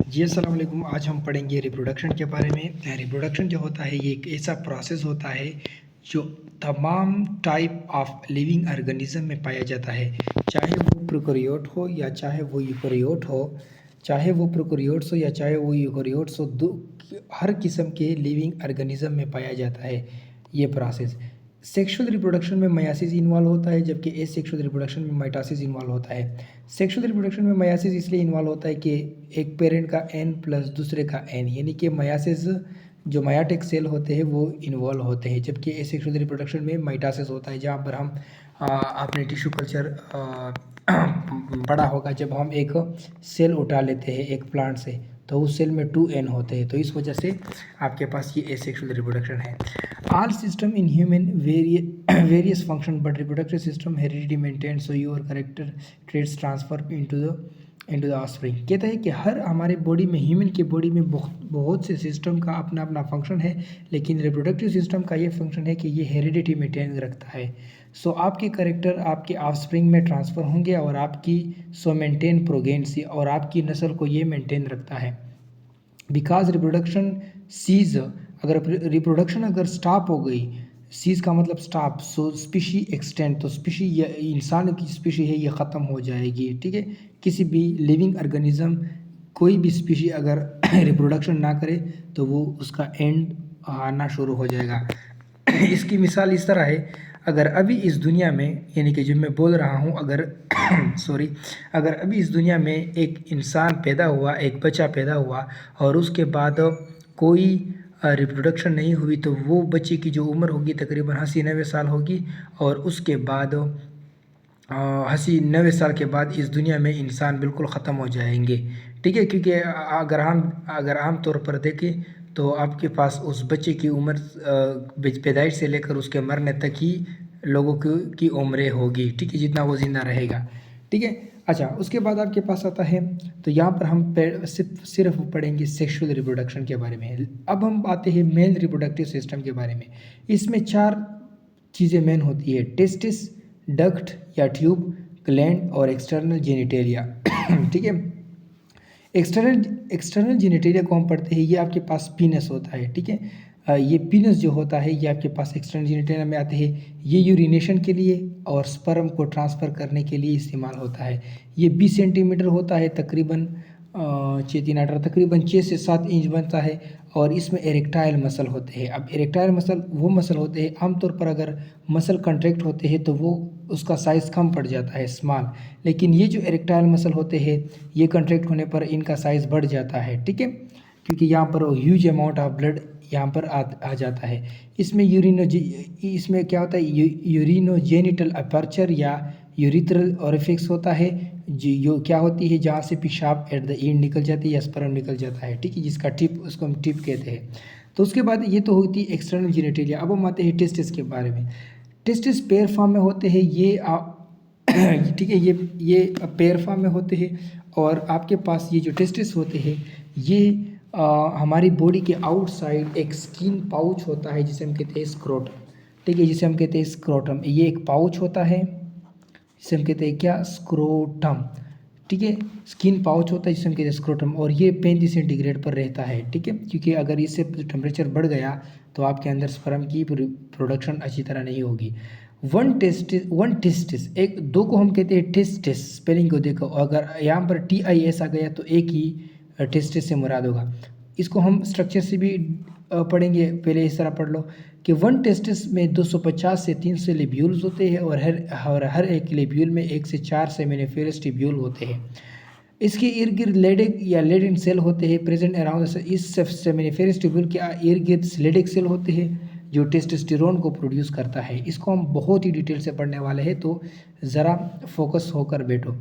जी अस्सलाम वालेकुम। आज हम पढ़ेंगे रिप्रोडक्शन के बारे में। रिप्रोडक्शन जो होता है ये एक ऐसा प्रोसेस होता है जो तमाम टाइप ऑफ लिविंग ऑर्गेनिज्म में पाया जाता है, चाहे वो प्रोकैरियोट हो या चाहे वो यूकेरियोट हो, चाहे वो प्रोकैरियोट्स हो या चाहे वो यूकेरियोट्स हो। हर किस्म के लिविंग ऑर्गेनिज्म में पाया जाता है ये प्रोसेस। सेक्सुअल रिप्रोडक्शन में मयासिस इन्वॉल्व होता है, जबकि एसेक्सुअल रिप्रोडक्शन में माइटोसिस इन्वॉल्व होता है। सेक्सुअल रिप्रोडक्शन में मयासिस इसलिए इन्वॉल्व होता है कि एक पेरेंट का एन प्लस दूसरे का एन, यानी कि मयासिस जो मायाटिक सेल होते हैं वो इन्वॉल्व होते हैं, जबकि एसेक्सुअल रिप्रोडक्शन में माइटोसिस होता है, जहाँ पर हम आपने टिश्यू कल्चर पढ़ा होगा। जब हम एक सेल उठा लेते हैं एक प्लांट से तो उस सेल में 2n होते हैं, तो इस वजह से आपके पास ये एसेक्सुअल रिप्रोडक्शन है। All system in human various function, but reproductive system heredity maintained, so your character traits transfer into the offspring। कहता है कि हर हमारे बॉडी में, ह्यूमन के बॉडी में बहुत से सिस्टम का अपना अपना फंक्शन है, लेकिन रिप्रोडक्टिव सिस्टम का ये फंक्शन है कि ये हेरिडिटी मेंटेन रखता है। सो आपके करेक्टर आपके ऑफस्प्रिंग में ट्रांसफ़र होंगे और आपकी मेंटेन प्रोगेंसी और आपकी नस्ल को ये मेंटेन रखता है। बिकॉज रिप्रोडक्शन सीज, अगर रिप्रोडक्शन अगर स्टॉप हो गई, सीज का मतलब स्टॉप, सो स्पीशी एक्सटेंड, तो स्पीशी इंसान की स्पीशी है ये ख़त्म हो जाएगी। ठीक है, किसी भी लिविंग ऑर्गेनिज्म कोई भी स्पीशी अगर रिप्रोडक्शन ना करे तो वो उसका एंड आना शुरू हो जाएगा। इसकी मिसाल इस तरह है, अगर अभी इस दुनिया में, यानी कि जो मैं बोल रहा हूँ, अगर सॉरी, अगर अभी इस दुनिया में एक इंसान पैदा हुआ, एक बच्चा पैदा हुआ और उसके बाद कोई रिप्रोडक्शन नहीं हुई, तो वो बच्चे की जो उम्र होगी तकरीबन 80-90 साल होगी, और उसके बाद 80-90 साल के बाद इस दुनिया में इंसान बिल्कुल ख़त्म हो जाएंगे। ठीक है, क्योंकि अगर आम तौर पर देखें तो आपके पास उस बच्चे की उम्र पैदाइश से लेकर उसके मरने तक ही लोगों की उम्रें होगी। ठीक है, जितना वो ज़िंदा रहेगा। ठीक है, अच्छा, उसके बाद आपके पास आता है, तो यहाँ पर हम सिर्फ पढ़ेंगे सेक्सुअल रिप्रोडक्शन के बारे में। अब हम आते हैं मेल रिप्रोडक्टिव सिस्टम के बारे में। इसमें 4 चीज़ें मेन होती है: टेस्टिस, डक्ट या ट्यूब, ग्लैंड और एक्सटर्नल जेनिटेलिया। ठीक है, एक्सटर्नल जेनिटेलिया को हम पढ़ते हैं, ये आपके पास पीनस होता है। ठीक है, ये पीनस जो होता है ये आपके पास एक्सटर्नल जेनिटेलिया में आते हैं। ये यूरिनेशन के लिए और स्पर्म को ट्रांसफ़र करने के लिए इस्तेमाल होता है। ये 20 सेंटीमीटर होता है, तकरीबन 6×3=18, तकरीबन 6 से 7 इंच बनता है, और इसमें एरेक्टाइल मसल होते हैं। अब एरेक्टाइल मसल वो मसल होते हैं, आमतौर पर अगर मसल कंट्रैक्ट होते हैं तो वो उसका साइज़ कम पड़ जाता है, स्मॉल, लेकिन ये जो एरेक्टाइल मसल होते हैं ये कंट्रैक्ट होने पर इनका साइज़ बढ़ जाता है। ठीक है, क्योंकि यहाँ पर ह्यूज अमाउंट ऑफ ब्लड यहाँ पर आ जाता है। इसमें क्या होता है, यूरिनोजेनिटल अपर्चर या यूरिथ्रल ओरिफिक्स होता है, जो क्या होती है, जहाँ से पेशाब एट द एंड निकल जाती है या स्पर्म निकल जाता है। ठीक है, जिसका टिप, उसको हम टिप कहते हैं। तो उसके बाद ये तो होती है एक्सटर्नल जेनिटेलिया। अब हम आते हैं टेस्टिस के बारे में। टेस्टिस पेयर फॉर्म में होते हैं, ये ठीक है, ये पेयर फॉर्म में होते हैं, और आपके पास ये जो टेस्टिस होते हैं ये हमारी बॉडी के आउटसाइड एक स्किन पाउच होता है जिसे हम कहते हैं स्क्रोटम। ठीक है, जिसे हम कहते हैं स्क्रोटम, ये एक पाउच होता है जिसे हम कहते हैं क्या, स्क्रोटम। ठीक है, स्किन पाउच होता है जिसे हम कहते हैं स्क्रोटम, और ये 35 सेंटीग्रेड पर रहता है। ठीक है, क्योंकि अगर इससे टेम्परेचर बढ़ गया तो आपके अंदर स्पर्म की प्रोडक्शन अच्छी तरह नहीं होगी। वन टेस्टिस, एक दो को हम कहते हैं टेस्टिस। स्पेलिंग को देखो, अगर यहाँ पर TIS आ गया तो एक ही टेस्टिस से मुराद होगा। इसको हम स्ट्रक्चर से भी पढ़ेंगे, पहले इस तरह पढ़ लो कि वन टेस्टिस में 250 से 300 लेब्यूल्स होते हैं, और हर एक लेब्यूल में 1 से 4 सेमिनिफेरस ट्यूब्यूल होते हैं। इसके इर्द गिर्द लेडिक या लेडिन सेल होते हैं प्रेजेंट अराउंड। इस सेमिनिफेरस ट्यूब्यूल के इर्द गिर्द लेडिक सेल होते हैं जो टेस्टोस्टेरोन को प्रोड्यूस करता है। इसको हम बहुत ही डिटेल से पढ़ने वाले हैं, तो ज़रा फोकस होकर बैठो।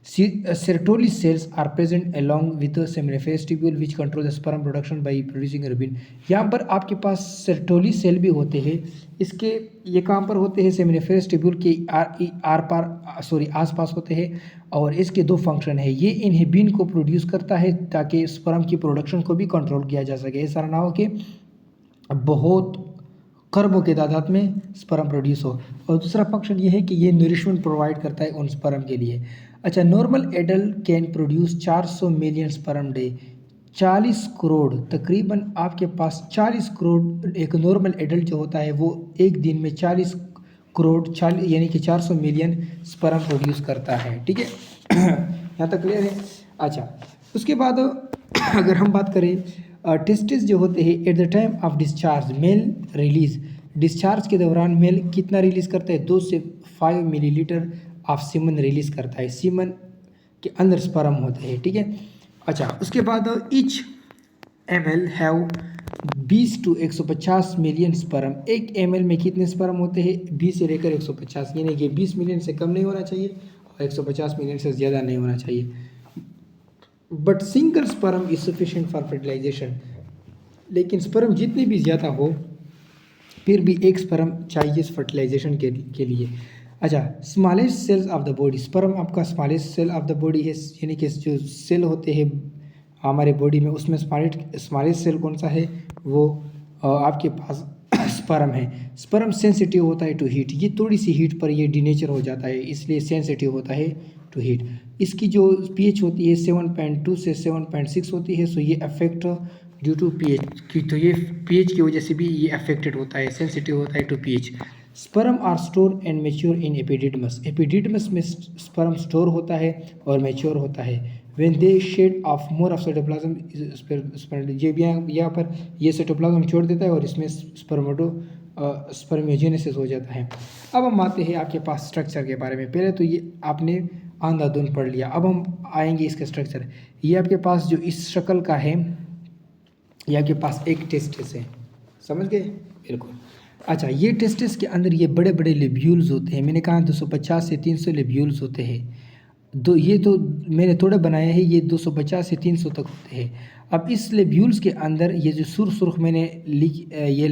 Sertoli cells are present along with the seminiferous tubule which control the sperm production by producing erubin। यहाँ पर आपके पास सेर्टोली सेल भी होते हैं। इसके ये कहाँ पर होते हैं, सेमिनिफेरस ट्यूब्यूल के आसपास होते हैं, और इसके 2 फंक्शन है। ये इनहिबिन को प्रोड्यूस करता है ताकि स्पर्म की प्रोडक्शन को भी कंट्रोल किया जा सके, ऐसा ना हो कि बहुत खरबों के तादाद में स्पर्म प्रोड्यूस हो। और दूसरा फंक्शन ये है कि ये न्यूरिशमेंट प्रोवाइड करता है उन स्पर्म के लिए। अच्छा, normal adult can produce 400 million sperm day. 40 crore, तकरीबन आपके पास 40 करोड़, एक नॉर्मल एडल्ट जो होता है वो एक दिन में 40 करोड़ 40 यानी कि 400 मिलियन स्पर्म प्रोड्यूस करता है, ठीक है। यहाँ तक क्लियर है। अच्छा, उसके बाद अगर हम बात करें टेस्टिस जो होते हैं at the time of discharge male release, discharge के दौरान मेल कितना रिलीज़ करता है, 2 से 5 मिलीलीटर ऑफ सीमन रिलीज़ करता है, सीमन के अंदर स्पर्म होते हैं, ठीक है। अच्छा, उसके बाद each ml have 20 to 150 million sperm, एक ml में कितने स्पर्म होते हैं, 20 से लेकर 150, यानी कि 20 मिलियन से कम नहीं होना चाहिए और 150 मिलियन से ज़्यादा नहीं होना चाहिए। But single sperm is sufficient for fertilization, लेकिन स्पर्म जितने भी ज़्यादा हो फिर भी एक स्पर्म चाहिए फर्टिलाइजेशन के लिए। अच्छा, smallest cells of the body, sperm आपका smallest cell of the body है, यानी कि जो सेल होते हैं हमारे बॉडी में उसमें स्मॉलेस्ट सेल कौन सा है, वो आपके पास स्पर्म है। स्पर्म सेंसिटिव होता है टू हीट, ये थोड़ी सी हीट पर ये डीनेचर हो जाता है, इसलिए सेंसिटिव होता है टू हीट। इसकी जो पीएच होती है 7.2 से 7.6 होती है, सो ये अफेक्ट ड्यू टू पीएच की, तो ये पीएच की वजह से भी ये अफेक्टेड होता है, सेंसिटिव होता है to pH. Sperm are store and mature in epididymis, epididymis में स्पर्म स्टोर होता है और मैच्योर होता है। When they shed off more of cytoplasm, ये भी यहाँ पर ये साइटोप्लाज्म छोड़ देता है और इसमें स्पर्मियोजेनेसिस हो जाता है। अब हम आते हैं आपके पास स्ट्रक्चर के बारे में। पहले तो ये आपने अंधाधुंध पढ़ लिया, अब हम आएंगे इसके स्ट्रक्चर। ये आपके पास जो इस शक्ल का है, ये आपके पास एक टेस्टिस है, समझ गए, बिल्कुल। अच्छा, ये टेस्टिस के अंदर ये बड़े बड़े लेब्यूल्स होते हैं, मैंने कहा 250 से 300 लेब्यूल्स होते हैं। ये तो मैंने थोड़ा बनाया है, ये 250 से 300 तक होते हैं। अब इस लेब्यूल्स के अंदर ये जो सुर्ख मैंने ये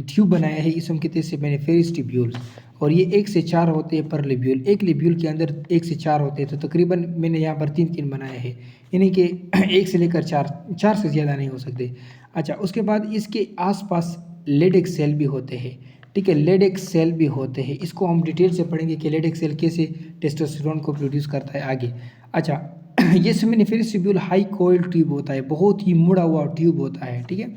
ट्यूब बनाया है, इस हम कहते हैं मैंने फेरिस ट्यूब्यूल्स, और ये 1 से 4 होते हैं पर लेब्यूल, एक लेब्यूल के अंदर 1 से 4 होते हैं, तो तकरीबन मैंने यहाँ पर 3 बनाए हैं, यानी कि 1 से लेकर 4 से ज़्यादा नहीं हो सकते। अच्छा, उसके बाद इसके आसपास लेडिक सेल भी होते हैं, ठीक है, लेडिक सेल भी होते हैं, इसको हम डिटेल से पढ़ेंगे कि लेडिक सेल कैसे टेस्टोस्टेरोन को प्रोड्यूस करता है आगे। अच्छा, ये seminiferous tubule high coil tube होता है, बहुत ही मुड़ा हुआ ट्यूब होता है, ठीक है।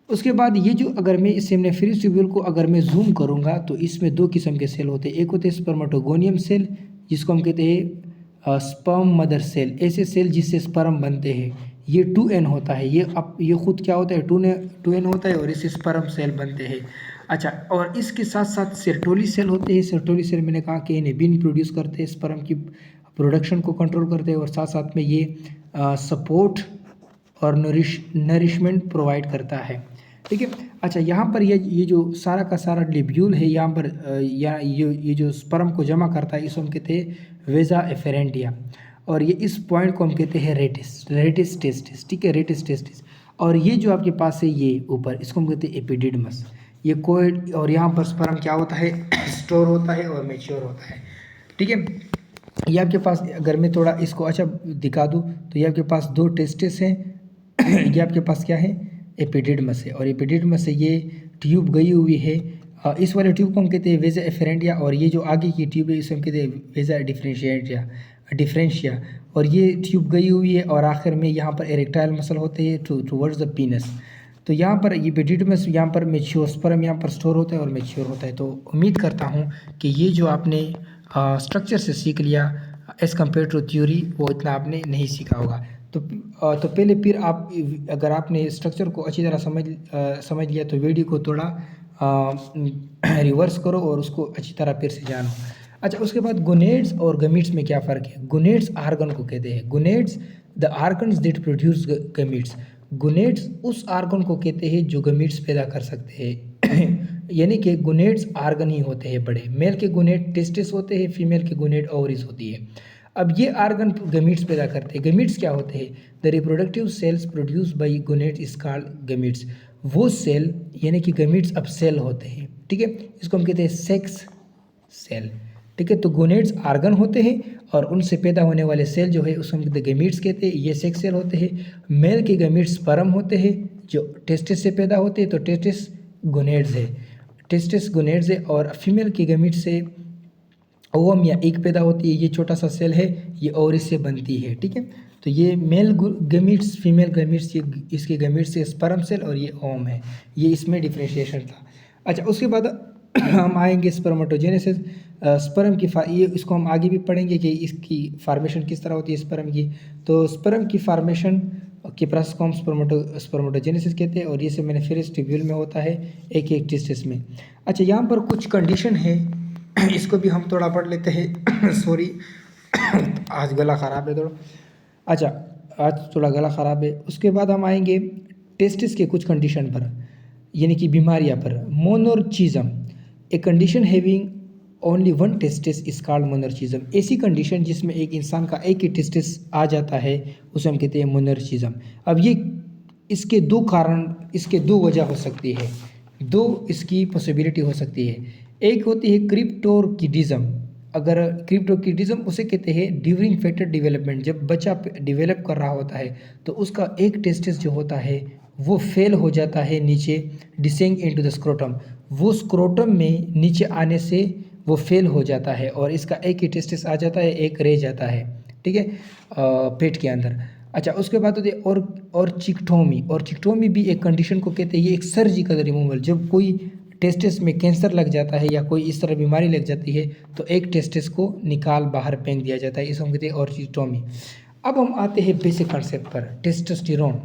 उसके बाद ये जो अगर मैं इस सेमिनिफेरस ट्यूब्यूल को अगर मैं जूम करूँगा तो इसमें 2 किस्म के सेल होते हैं, एक होते हैं स्पर्मेटोगोनियम सेल जिसको हम कहते हैं स्पर्म मदर सेल, ऐसे सेल जिससे स्पर्म बनते हैं, ये 2n होता है, ये खुद क्या होता है 2n होता है और इससे स्पर्म सेल बनते हैं। अच्छा, और इसके साथ साथ सेर्टोली सेल होते हैं, सेर्टोली सेल मैंने कहा कि इन्हें बिन प्रोड्यूस करते हैं, स्पर्म की प्रोडक्शन को कंट्रोल करते हैं और साथ साथ में ये सपोर्ट और नरिशमेंट प्रोवाइड करता है, ठीक है। अच्छा, यहाँ पर ये जो सारा का सारा लेब्यूल है यहाँ पर ये जो स्पर्म को जमा करता है इसको हम कहते हैं वेजा एफेरेंटिया, और ये इस पॉइंट को हम कहते हैं रेटिस टेस्टिस, ठीक है, रेटिस टेस्टिस। और ये जो आपके पास है ये ऊपर इसको हम कहते हैं एपिडिडमस, ये कोइड, और यहाँ पर स्पर्म क्या होता है स्टोर होता है और मैच्योर होता है, ठीक है। ये आपके पास अगर मैं थोड़ा इसको अच्छा दिखा दूँ तो ये आपके पास 2 टेस्टिस हैं, ये आपके पास क्या है एपिडिडमस है, और एपिडिडमस से ये ट्यूब गई हुई है, इस वाले ट्यूब को हम कहते हैं वेजा एफेरेंटिया, और ये जो आगे की ट्यूब है इसे हम कहते हैं वेजा डिफरेंशिया, और ये ट्यूब गई हुई है और आखिर में यहाँ पर एरेक्टाइल मसल होते हैं टूवर्ड्स द पीनस। तो यहाँ पर ये एपिडिडमस यहाँ पर मैच्योर स्पर्म यहाँ पर स्टोर होता है और मैच्योर होता है। तो उम्मीद करता हूँ कि ये जो आपने स्ट्रक्चर से सीख लिया एज़ कम्पेयर टू थ्योरी, वो इतना आपने नहीं सीखा होगा। तो पहले फिर आप अगर आपने स्ट्रक्चर को अच्छी तरह समझ लिया तो वीडियो को थोड़ा रिवर्स करो और उसको अच्छी तरह फिर से जानो। अच्छा, उसके बाद गोनेड्स और गमीट्स में क्या फ़र्क है। गोनेड्स आर्गन को कहते हैं, gonads the organs that produce gametes, gonads उस आर्गन को कहते हैं जो गमीट्स पैदा कर सकते हैं यानी कि गोनेड्स आर्गन ही होते हैं बड़े, मेल के गोनेड टेस्टिस होते हैं, फीमेल के गोनेड ओवरीज होती है। अब ये आर्गन गमीट्स पैदा करते हैं। गमीट्स क्या होते हैं, the reproductive cells produce by gonads is called gametes, वो सेल यानी कि गमीट्स अब सेल होते हैं, ठीक है, इसको हम कहते हैं सेक्स सेल, ठीक है। तो गोनेड्स आर्गन होते हैं और उनसे पैदा होने वाले सेल जो है उसको हम कहते हैं गमीट्स कहते हैं, ये सेक्स सेल होते हैं। मेल के गमीट्स स्पर्म होते हैं जो टेस्टिस से पैदा होते हैं, तो टेस्टिस गोनेड्स है, टेस्टिस गोनेड्स है, और फीमेल के गमीट्स से ओवम या एग पैदा होती है, ये छोटा सा सेल है, ये ओवरी से बनती है, ठीक है। तो ये मेल गमीट्स, फीमेल गमीट्स, ये इसके गमीट्स से स्पर्म सेल और ये ओम है, ये इसमें डिफ्रेंशिएशन था। अच्छा, उसके बाद हम आएंगे स्पर्मेटोजेनेसिस। स्पर्म की ये इसको हम आगे भी पढ़ेंगे कि इसकी फार्मेशन किस तरह होती है स्पर्म की। तो स्पर्म की फार्मेशन के प्रोसेस को हम स्पर्मेटोजेनेसिस कहते हैं और ये सेमिनिफेरस ट्यूब्यूल में होता है, एक एक टेस्टिस में। अच्छा, यहाँ पर कुछ कंडीशन है, इसको भी हम थोड़ा पढ़ लेते हैं। सॉरी, आज गला ख़राब है थोड़ा। अच्छा, आज थोड़ा गला ख़राब है। उसके बाद हम आएंगे टेस्टिस के कुछ कंडीशन पर, यानी कि बीमारियां पर। Monorchism, a condition having only one testis is called monorchism. ऐसी कंडीशन जिसमें एक इंसान का एक ही टेस्टिस आ जाता है उसे हम कहते हैं मोनोर्चिज्म। अब ये इसके दो कारण, इसके दो वजह हो सकती है, दो इसकी पॉसिबिलिटी हो सकती है। एक होती है क्रिप्टोर्किडिज्म। अगर क्रिप्टोर्किडिज्म उसे कहते हैं ड्यूरिंग फेटल डेवलपमेंट, जब बच्चा डेवलप कर रहा होता है तो उसका एक टेस्टिस जो होता है वो फेल हो जाता है नीचे, डिसेंग इनटू द स्क्रोटम, वो स्क्रोटम में नीचे आने से वो फेल हो जाता है और इसका एक ही टेस्टिस आ जाता है, एक रह जाता है, ठीक है, पेट के अंदर। अच्छा, उसके बाद होती है और चिक्टोमी। और चिक्टोमी भी एक कंडीशन को कहते हैं, ये एक सर्जिकल रिमूवल, जब कोई टेस्टिस में कैंसर लग जाता है या कोई इस तरह बीमारी लग जाती है तो एक टेस्टिस को निकाल बाहर फेंक दिया जाता है, इसको हम कहते हैं ऑर्चिक्टोमी। अब हम आते हैं बेसिक कंसेप्ट पर, टेस्टोस्टेरोन।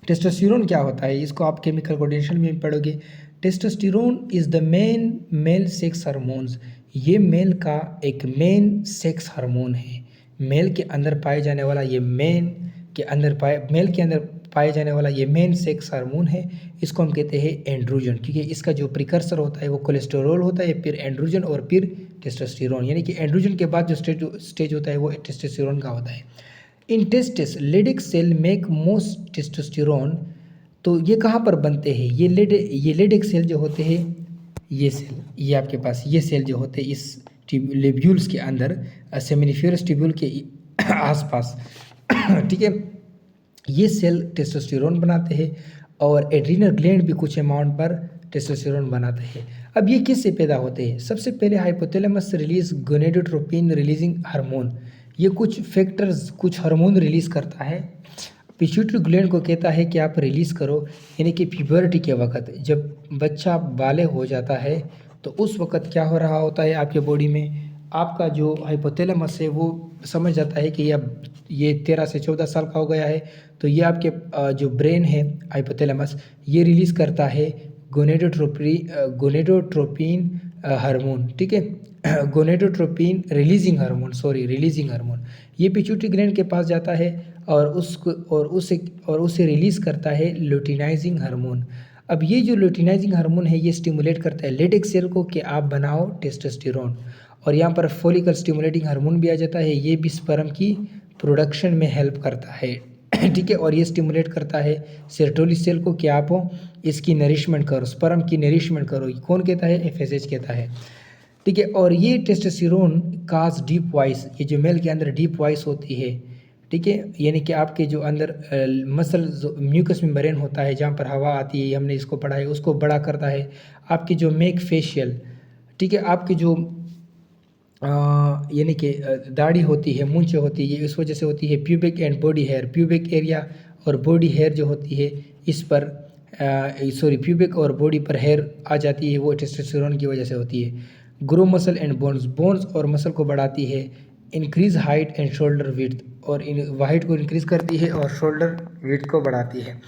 टेस्टोस्टेरोन क्या होता है, इसको आप केमिकल कोऑर्डिनेशन में भी पढ़ोगे। Testosterone is the main male sex hormones, ये मेल का एक मेन सेक्स हार्मोन है। मेल के अंदर पाए जाने वाला ये मेल के अंदर पाए जाने वाला ये मेन सेक्स हार्मोन है। इसको हम कहते हैं एंड्रोजन, क्योंकि इसका जो प्रिकर्सर होता है वो कोलेस्टेरोल होता है, फिर एंड्रोजन और फिर टेस्टोस्टेरोन, यानी कि एंड्रोजन के बाद जो स्टेज होता है वो टेस्टोस्टेरोन का होता है। In testis Leydig cell make most testosterone. तो ये कहाँ पर बनते हैं, ये लेडिक सेल जो होते हैं, ये सेल, ये आपके पास ये सेल जो होते हैं इस लेब्यूल्स के अंदर, सेमिनिफेरस ट्यूब्यूल के आसपास, ठीक है, ये सेल टेस्टोस्टेरोन बनाते हैं और एड्रीनल ग्लैंड भी कुछ अमाउंट पर टेस्टोस्टेरोन बनाते हैं। अब ये किससे पैदा होते हैं, सबसे पहले hypothalamus release gonadotropin releasing hormone, ये कुछ फैक्टर्स, कुछ हार्मोन रिलीज करता है। पिट्यूटरी ग्लैंड को कहता है कि आप रिलीज़ करो, यानी कि प्यूबर्टी के वक्त जब बच्चा बाले हो जाता है तो उस वक्त क्या हो रहा होता है आपके बॉडी में, आपका जो हाइपोथैलेमस है वो समझ जाता है कि अब ये 13 से 14 साल का हो गया है, तो ये आपके जो ब्रेन है हाइपोथैलेमस, ये रिलीज़ करता है गोनेडोट्रोपिन हार्मोन, ठीक है, गोनेडोट्रोपिन रिलीजिंग हार्मोन। ये पिट्यूटरी ग्लैंड के पास जाता है और उसे रिलीज़ करता है लुटिनाइजिंग हार्मोन। अब ये जो लुटिनाइजिंग हार्मोन है ये स्टिमुलेट करता है लेडिक सेल को कि आप बनाओ टेस्टोस्टेरोन, और यहाँ पर फॉलिकल स्टिमुलेटिंग हार्मोन भी आ जाता है, ये भी स्पर्म की प्रोडक्शन में हेल्प करता है, ठीक है, और ये स्टिमुलेट करता है सेरोटोनिन सेल को कि आप इसकी नरिशमेंट करो, स्पर्म की नरिशमेंट करो। कौन कहता है, एफएसएच कहता है, ठीक है। और ये टेस्टोस्टेरोन काज डीप वॉइस, ये जो मेल के अंदर डीप वॉइस होती है, ठीक है, यानी कि आपके जो अंदर मसल म्यूकस मेम्ब्रेन होता है जहाँ पर हवा आती है, हमने इसको पढ़ा है, उसको बड़ा करता है। आपकी जो मेक फेशियल, ठीक है, आपकी जो यानी कि दाढ़ी होती है, मूंछें होती है, इस वजह से होती है। Pubic and body hair, pubic area और बॉडी हेयर जो होती है इस पर प्यूबिक और बॉडी पर हेयर आ जाती है, वो टेस्टोस्टेरोन की वजह से होती है। ग्रो मसल एंड बोन्स और मसल को बढ़ाती है। Increase height and shoulder width, और हाइट को इंक्रीज करती है और शोल्डर विड्थ को बढ़ाती है।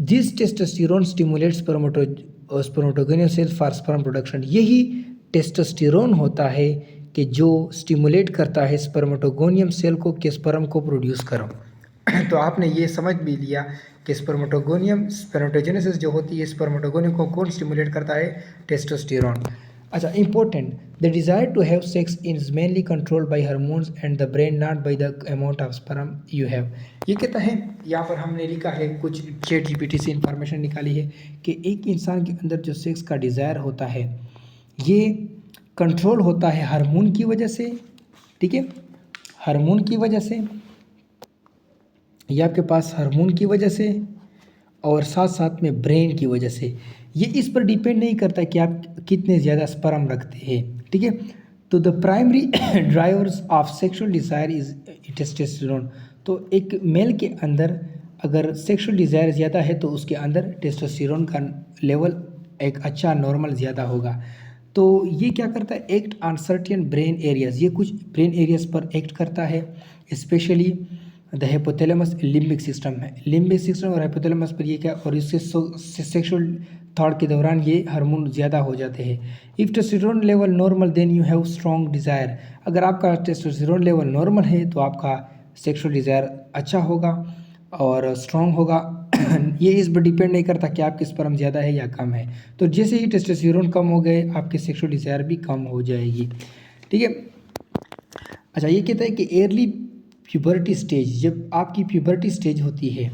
This testosterone stimulates spermatogonium cells for sperm production, यही टेस्टोस्टेरोन होता है कि जो स्टिमुलेट करता है स्पर्मेटोगोनियम सेल को कि स्पर्म को प्रोड्यूस करो। तो आपने ये समझ भी लिया कि स्पर्मेटोजेनेसिस जो होती है, स्पर्मेटोगोनियम को कौन स्टिमुलेट करता है, टेस्टोस्टेरोन। अच्छा, important, the desire to have sex is mainly controlled by hormones and the brain, not by the amount of sperm you have. ये कहता है, यहाँ पर हमने लिखा है, कुछ ChatGPT से इंफॉर्मेशन निकाली है कि एक इंसान के अंदर जो सेक्स का डिज़ायर होता है ये कंट्रोल होता है हार्मोन की वजह से, ठीक है, हार्मोन की वजह से, ये आपके पास हार्मोन की वजह से और साथ साथ में ब्रेन की वजह से। ये इस पर डिपेंड नहीं करता कि आप कितने ज़्यादा स्पर्म रखते हैं, ठीक है। तो the primary drivers of sexual desire is testosterone, तो एक मेल के अंदर अगर सेक्सुअल डिज़ायर ज़्यादा है तो उसके अंदर टेस्टोस्टेरोन का लेवल एक अच्छा नॉर्मल ज़्यादा होगा। तो ये क्या करता है, act on certain brain areas, ये कुछ ब्रेन एरियाज पर एक्ट करता है, specially the hypothalamus limbic system है, लिम्बिक सिस्टम और हाइपोथैलेमस पर ये क्या, और इससे सेक्सुअल थॉट के दौरान ये हार्मोन ज़्यादा हो जाते हैं। If testosterone level normal then you have strong desire, अगर आपका टेस्टोस्टेरोन लेवल नॉर्मल है तो आपका सेक्सुअल डिज़ायर अच्छा होगा और स्ट्रॉन्ग होगा। ये इस पर डिपेंड नहीं करता कि आपके स्पर्म ज़्यादा है या कम है। तो जैसे ही टेस्टोस्टेरोन कम हो गए आपकी सेक्सुअल डिज़ायर भी कम हो जाएगी, ठीक है। अच्छा, ये कहता है कि एयरली प्यूबर्टी स्टेज, जब आपकी प्यूबर्टी स्टेज होती है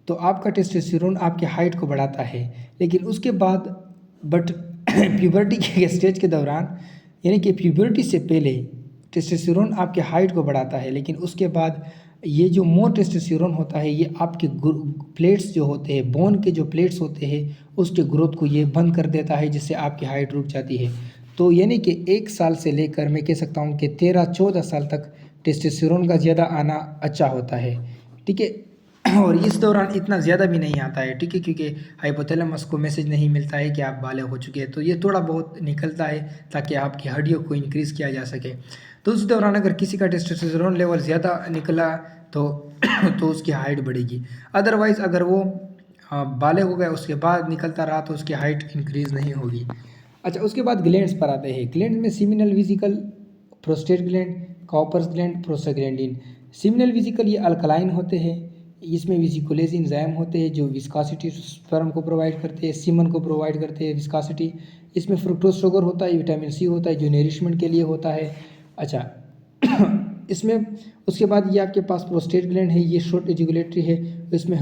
तो आपका टेस्टोस्टेरोन आपके हाइट को बढ़ाता है, लेकिन उसके बाद बट प्यूबर्टी के स्टेज के दौरान, यानी कि प्यूबर्टी से पहले टेस्टोस्टेरोन आपके हाइट को बढ़ाता है, लेकिन उसके बाद ये जो मोर टेस्टोस्टेरोन होता है ये आपके प्लेट्स जो होते हैं, बोन के जो प्लेट्स होते हैं उसके ग्रोथ को ये बंद कर देता है, जिससे आपकी हाइट रुक जाती है। तो यानी कि 1 साल से लेकर मैं कह सकता हूँ कि 13-14 साल तक टेस्टोस्टेरोन का ज़्यादा आना अच्छा होता है, ठीक है। और इस दौरान इतना ज़्यादा भी नहीं आता है, ठीक है, क्योंकि हाइपोथैलेमस को मैसेज नहीं मिलता है कि आप बालिग हो चुके हैं, तो ये थोड़ा बहुत निकलता है ताकि आपकी हड्डियों को इंक्रीज़ किया जा सके। तो उस दौरान अगर किसी का टेस्टोस्टेरोन लेवल ज़्यादा निकला तो तो उसकी हाइट बढ़ेगी। अदरवाइज़ अगर वो बालिग हो गया उसके बाद निकलता रहा तो उसकी हाइट इंक्रीज़ नहीं होगी। अच्छा, उसके बाद ग्लैंड्स पर आते हैं। ग्लैंड में seminal vesicle, prostate gland, cowper's gland, prostaglandin. Seminal vesicle ये अल्कलाइन होते हैं, इसमें वेसिकुलेज एंजाइम होते हैं जो विस्कोसिटी स्पर्म को प्रोवाइड करते हैं, सीमन को प्रोवाइड करते हैं विस्कोसिटी। इसमें फ्रुक्टोज शुगर होता है, विटामिन सी होता है जो नरिशमेंट के लिए होता है। अच्छा इसमें उसके बाद ये आपके पास प्रोस्टेट ग्लैंड है, ये शॉर्ट एजुकुलेटरी है, इसमें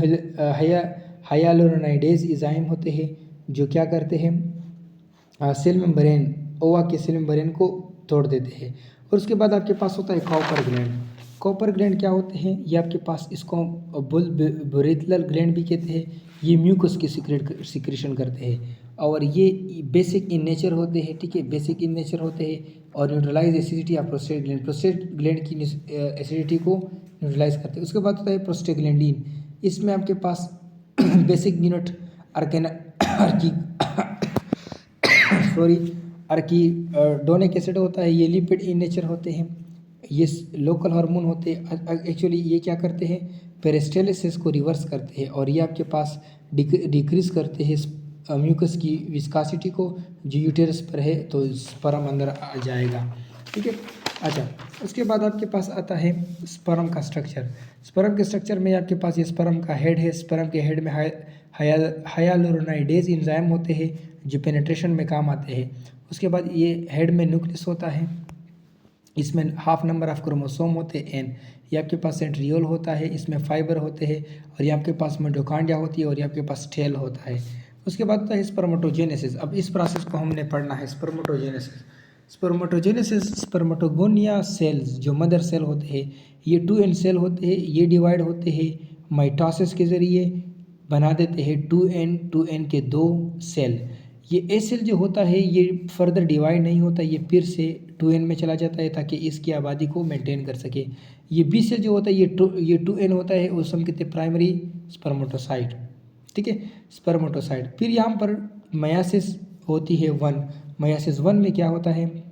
हाइयालुरोनाइडेज एंजाइम होते हैं जो क्या करते हैं, सेल मेम्ब्रेन, ओवा के सेल मेम्ब्रेन को तोड़ देते हैं। और उसके बाद आपके पास होता है कॉपर ग्लैंड। कॉपर ग्लैंड क्या होते हैं, ये आपके पास इसको बुरेथुलर ग्लैंड भी कहते हैं, ये म्यूकस की सिक्रेशन करते हैं और ये बेसिक इन नेचर होते हैं, ठीक है, बेसिक इन नेचर होते हैं और neutralize acidity of prostate gland की एसिडिटी को न्यूट्रलाइज करते हैं। उसके बाद होता है प्रोस्टाग्लैंडिन, इसमें आपके पास बेसिक यूनिट अर्कीडोनिक एसिड होता है, ये लिपिड इन नेचर होते हैं, ये लोकल हार्मोन होते हैं। एक्चुअली ये क्या करते हैं, पेरिस्टालसिस को रिवर्स करते हैं और ये आपके पास डिक्रीज करते हैं म्यूकस की विस्कोसिटी को, जो यूटेरस पर है तो स्पर्म अंदर आ जाएगा, ठीक है। अच्छा, उसके बाद आपके पास आता है स्पर्म का स्ट्रक्चर। स्पर्म के स्ट्रक्चर में आपके पास ये स्पर्म का हेड है, स्पर्म के हेड में हाइयालुरोनाइडेज एंजाइम होते हैं जो पेनिट्रेशन में काम आते हैं। उसके बाद ये हेड में न्यूक्लियस होता है, इसमें हाफ नंबर ऑफ क्रोमोसोम होते हैं एन, ये आपके पास सेंट्रियोल होता है, इसमें फाइबर होते हैं और ये आपके पास मिटोकॉन्ड्रिया होती है और ये आपके पास टेल होता है। उसके बाद होता है स्पर्मेटोजेनेसिस। अब इस प्रोसेस को हमने पढ़ना है, स्पर्मेटोजेनेसिस। स्पर्मेटोजेनेसिस, स्पर्मेटोगोनिया सेल्स जो मदर सेल होते हैं ये 2n सेल होते हैं, ये डिवाइड होते हैं माइटोसिस के ज़रिए, बना देते हैं 2n के 2 सेल। ये ए सेल जो होता है ये फर्दर डिवाइड नहीं होता, ये फिर से 2n में चला जाता है ताकि इसकी आबादी को मेंटेन कर सके। ये बी सेल जो होता है ये 2n होता है, उस हम कहते हैं प्राइमरी स्पर्मेटोसाइट, ठीक है, स्पर्मेटोसाइट। फिर यहाँ पर मयासिस होती है 1। मयासिस 1 में क्या होता है,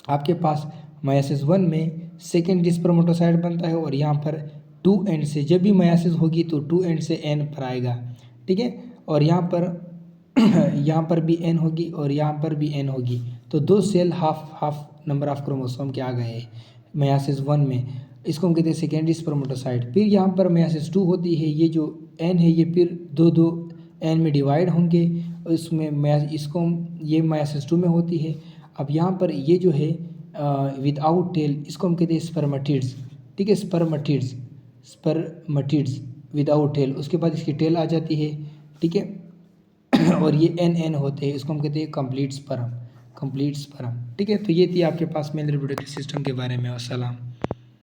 आपके पास मयासिस 1 में सेकेंडरी स्पर्मेटोसाइट बनता है और यहाँ पर 2n से, जब भी मयासिस होगी तो 2n से n पर आएगा, ठीक है। और यहाँ पर भी n होगी और यहाँ पर भी n होगी, तो 2 cell half number of chromosome के आ गए मयासिस 1 में, इसको हम कहते हैं सेकेंडरी स्पर्मेटोसाइट। फिर यहाँ पर मयासिस 2 होती है, ये जो n है ये फिर दो n में डिवाइड होंगे और इसमें इसको ये मयासिस 2 में होती है। अब यहाँ पर ये जो है विदाउट टेल, इसको हम कहते हैं स्पर्मेटिड्स, ठीक है, स्पर्मेटिड्स विदाउट टेल। उसके बाद इसकी टेल आ जाती है, ठीक है, और ये n होते हैं, इसको हम कहते हैं कंप्लीट स्पर्म, ठीक है। तो ये थी आपके पास मेल रिप्रोडक्टिव सिस्टम के बारे में। अस्सलाम।